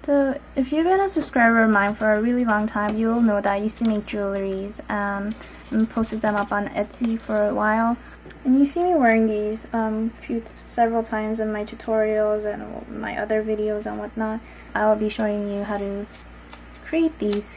So if you've been a subscriber of mine for a really long time, you'll know that I used to make jewelries and posted them up on Etsy for a while. And you see me wearing these several times in my tutorials and my other videos and whatnot. I will be showing you how to create these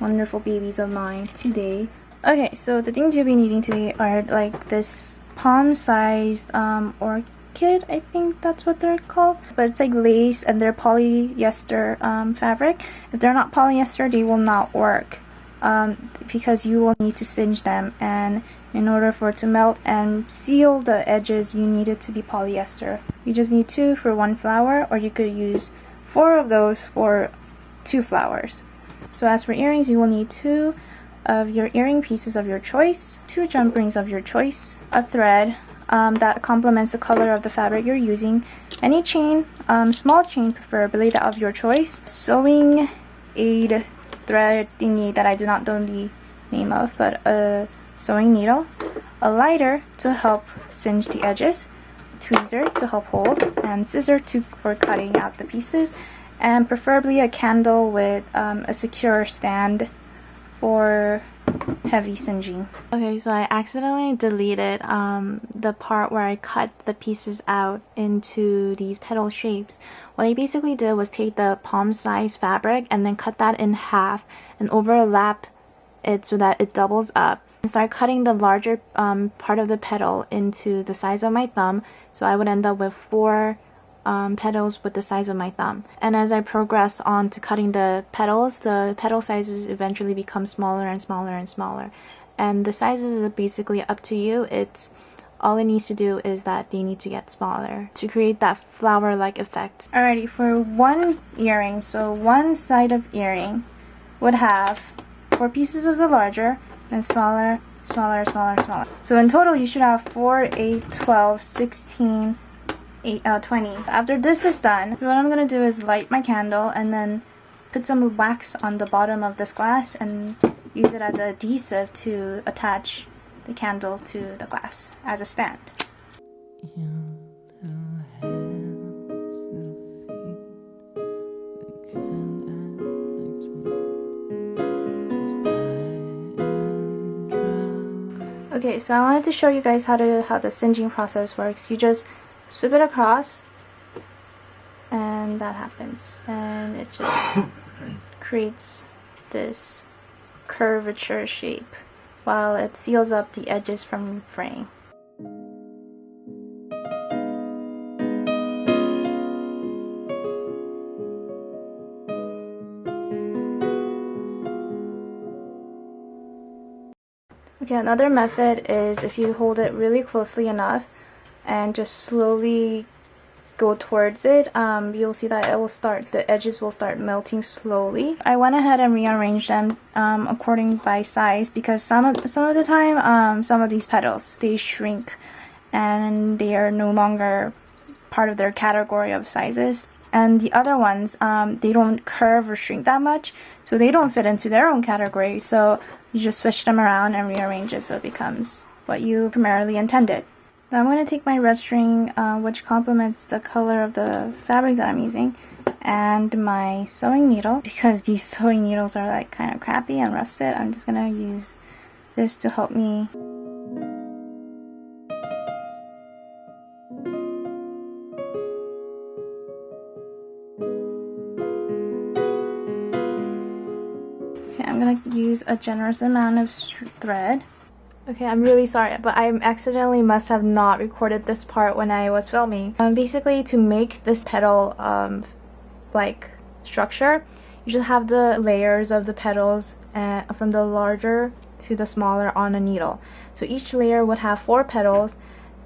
wonderful babies of mine today. Okay, so the things you'll be needing today are like this palm-sized orchid, I think that's what they're called, but it's like lace and they're polyester fabric. If they're not polyester, they will not work because you will need to singe them, and in order for it to melt and seal the edges, you need it to be polyester. You just need 2 for 1 flower, or you could use 4 of those for 2 flowers. So as for earrings, you will need 2 of your earring pieces of your choice, 2 jump rings of your choice, a thread that complements the color of the fabric you're using, any chain, small chain preferably, that of your choice, sewing aid thread thingy that I do not know the name of, but a sewing needle, a lighter to help singe the edges, tweezer to help hold, and scissor for cutting out the pieces, and preferably a candle with a secure stand for heavy singeing. Okay, so I accidentally deleted the part where I cut the pieces out into these petal shapes. What I basically did was take the palm-sized fabric and then cut that in half and overlap it so that it doubles up, and start cutting the larger part of the petal into the size of my thumb, so I would end up with 4 petals with the size of my thumb. And as I progress on to cutting the petal sizes eventually become smaller and smaller and smaller, and the sizes are basically up to you. All it needs to do is that they need to get smaller to create that flower-like effect. Alrighty, for one earring, so one side of earring would have 4 pieces of the larger and smaller, smaller, smaller, smaller. So in total you should have 4, 8, 12, 16, 20. After this is done, what I'm gonna do is light my candle and then put some wax on the bottom of this glass and use it as an adhesive to attach the candle to the glass as a stand. Okay, so I wanted to show you guys how the singeing process works. You just sweep it across and that happens, and it just creates this curvature shape while it seals up the edges from fraying. Okay, another method is if you hold it really closely enough and just slowly go towards it, you'll see that the edges will start melting slowly. I went ahead and rearranged them according by size, because some of the time some of these petals, they shrink and they are no longer part of their category of sizes, and the other ones they don't curve or shrink that much, so they don't fit into their own category. So you just switch them around and rearrange it so it becomes what you primarily intended. Now I'm going to take my red string, which complements the color of the fabric that I'm using, and my sewing needle. Because these sewing needles are like kind of crappy and rusted, I'm just going to use this to help me. Okay, I'm going to use a generous amount of thread. Okay, I'm really sorry, but I accidentally must have not recorded this part when I was filming. Basically, to make this petal like structure, you just have the layers of the petals from the larger to the smaller on a needle. So each layer would have 4 petals,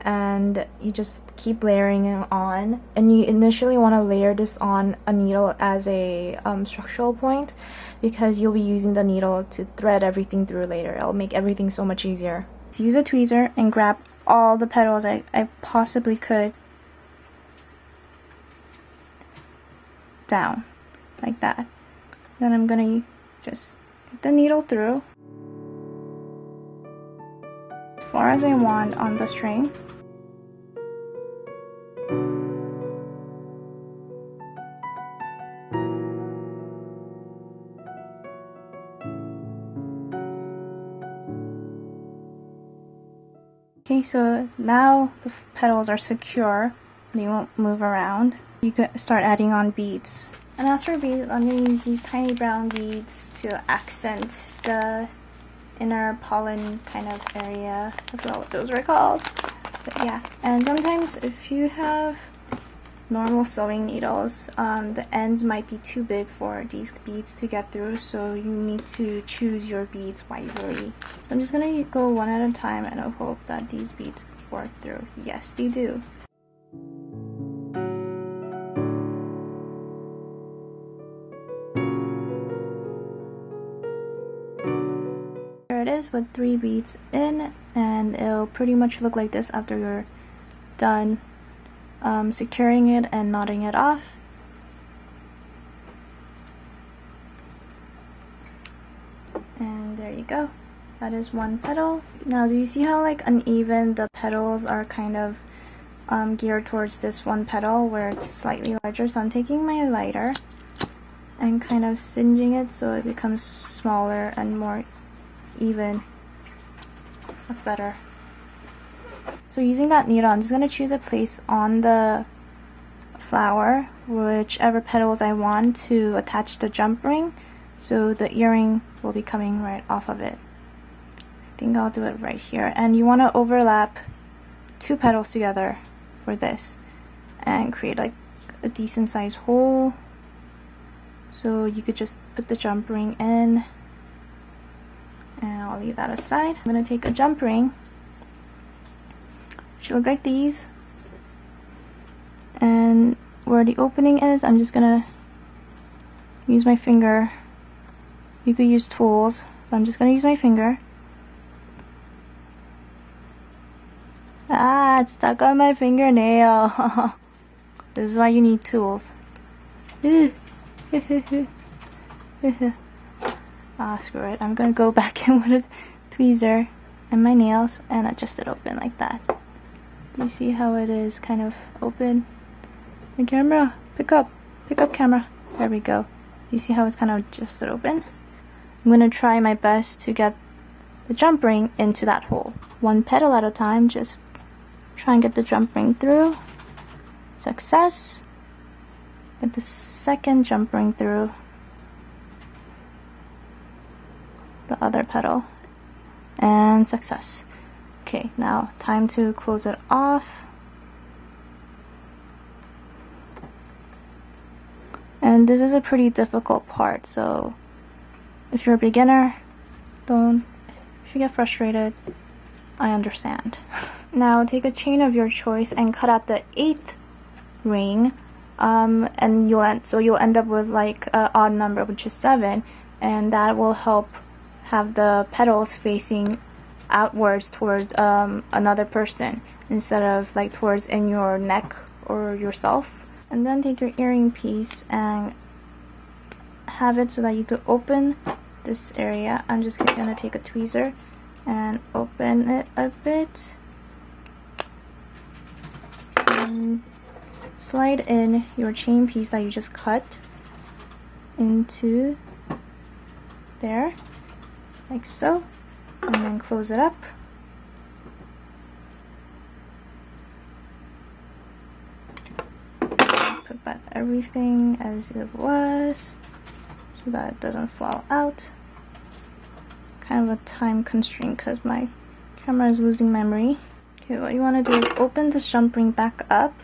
and you just keep layering it on. And you initially want to layer this on a needle as a structural point, because you'll be using the needle to thread everything through later. It'll make everything so much easier. So use a tweezer and grab all the petals I possibly could down, like that. Then I'm gonna just get the needle through as far as I want on the string. Okay, so now the petals are secure. They won't move around. You could start adding on beads. And as for beads, I'm going to use these tiny brown beads to accent the inner pollen kind of area. I forgot what those were called. But yeah, and sometimes if you have normal sewing needles, the ends might be too big for these beads to get through, so you need to choose your beads wisely. So I'm just gonna go one at a time and I hope that these beads work through. Yes, they do. There it is with 3 beads in, and it'll pretty much look like this after you're done securing it and knotting it off. And there you go. That is one petal. Now do you see how like uneven the petals are kind of geared towards this one petal where it's slightly larger? So I'm taking my lighter and kind of singeing it so it becomes smaller and more even. That's better. So using that needle, I'm just going to choose a place on the flower, whichever petals I want to attach the jump ring, so the earring will be coming right off of it. I think I'll do it right here. And you want to overlap 2 petals together for this and create like a decent sized hole. So you could just put the jump ring in, and I'll leave that aside. I'm going to take a jump ring. Should look like these, and where the opening is, I'm just gonna use my finger. You could use tools, but I'm just gonna use my finger. Ah, it's stuck on my fingernail. This is why you need tools. Ah, screw it. I'm gonna go back in with a tweezer and my nails and adjust it open like that. You see how it is kind of open? The camera, pick up camera. There we go. You see how it's kind of adjusted open? I'm gonna try my best to get the jump ring into that hole. One petal at a time, just try and get the jump ring through. Success. Get the second jump ring through the other petal. And success. Okay, now time to close it off. And this is a pretty difficult part, so if you're a beginner, if you get frustrated, I understand. Now take a chain of your choice and cut out the 8th ring, and you'll end up with like an odd number, which is 7, and that will help have the petals facing outwards towards another person instead of like towards in your neck or yourself. And then take your earring piece and have it so that you could open this area. I'm just gonna take a tweezer and open it a bit and slide in your chain piece that you just cut into there like so, and then close it up. Put back everything as it was so that it doesn't fall out. Kind of a time constraint because my camera is losing memory. Okay, what you want to do is open this jump ring back up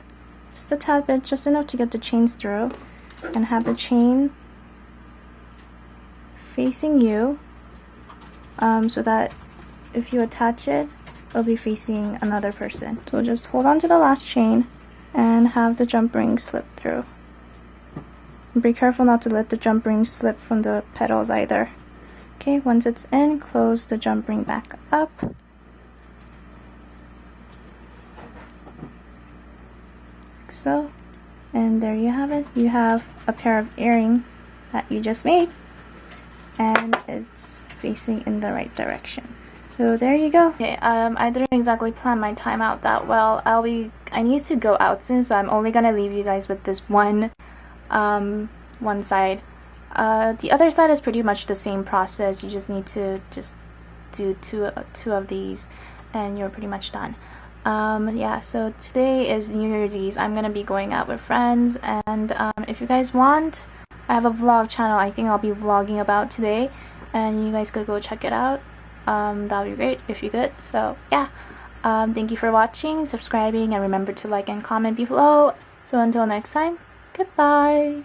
just a tad bit, just enough to get the chains through, and have the chain facing you, so that if you attach it, it'll be facing another person. So just hold on to the last chain and have the jump ring slip through. And be careful not to let the jump ring slip from the petals either. Okay, once it's in, close the jump ring back up. Like so. And there you have it. You have a pair of earrings that you just made, and it's facing in the right direction. So there you go. Okay, I didn't exactly plan my time out that well. I need to go out soon, so I'm only gonna leave you guys with this one side. The other side is pretty much the same process. You just need to do two of these, and you're pretty much done. Yeah, so today is New Year's Eve. I'm gonna be going out with friends, and if you guys want, I have a vlog channel I think I'll be vlogging about today, and you guys could go check it out. That would be great if you could. So yeah, thank you for watching, subscribing, and remember to like and comment below. So until next time, goodbye.